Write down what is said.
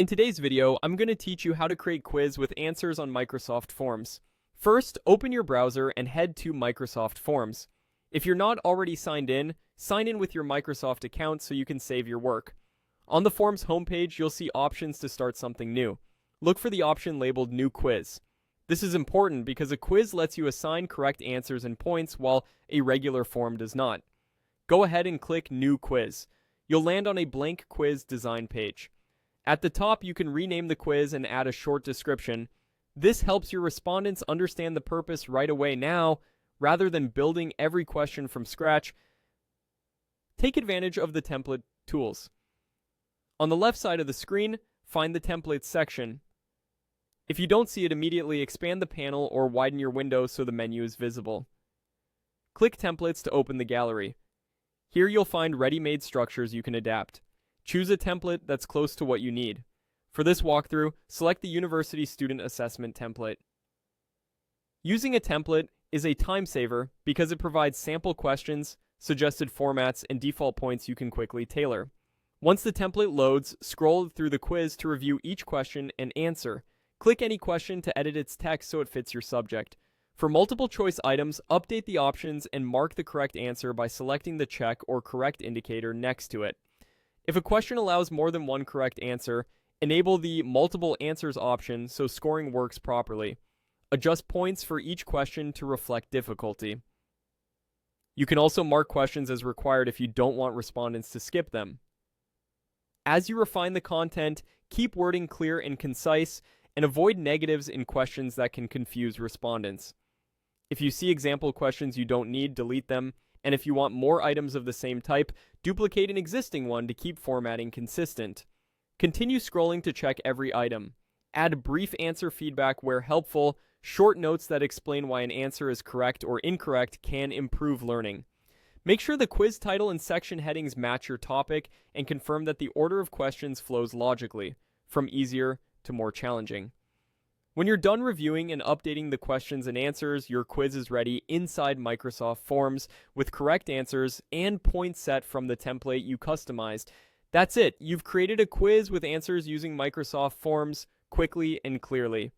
In today's video, I'm going to teach you how to create quiz with answers on Microsoft Forms. First, open your browser and head to Microsoft Forms. If you're not already signed in, sign in with your Microsoft account so you can save your work. On the Forms homepage, you'll see options to start something new. Look for the option labeled New Quiz. This is important because a quiz lets you assign correct answers and points while a regular form does not. Go ahead and click New Quiz. You'll land on a blank quiz design page. At the top, you can rename the quiz and add a short description. This helps your respondents understand the purpose right away now, rather than building every question from scratch. Take advantage of the template tools. On the left side of the screen, find the Templates section. If you don't see it immediately, expand the panel or widen your window so the menu is visible. Click Templates to open the gallery. Here you'll find ready-made structures you can adapt. Choose a template that's close to what you need. For this walkthrough, select the University Student Assessment template. Using a template is a time saver because it provides sample questions, suggested formats, and default points you can quickly tailor. Once the template loads, scroll through the quiz to review each question and answer. Click any question to edit its text so it fits your subject. For multiple choice items, update the options and mark the correct answer by selecting the check or correct indicator next to it. If a question allows more than one correct answer, enable the multiple answers option so scoring works properly. Adjust points for each question to reflect difficulty. You can also mark questions as required if you don't want respondents to skip them. As you refine the content, keep wording clear and concise, and avoid negatives in questions that can confuse respondents. If you see example questions you don't need, delete them, and if you want more items of the same type, duplicate an existing one to keep formatting consistent. Continue scrolling to check every item. Add brief answer feedback where helpful. Short notes that explain why an answer is correct or incorrect can improve learning. Make sure the quiz title and section headings match your topic, and confirm that the order of questions flows logically, from easier to more challenging. When you're done reviewing and updating the questions and answers, your quiz is ready inside Microsoft Forms with correct answers and points set from the template you customized. That's it. You've created a quiz with answers using Microsoft Forms quickly and clearly.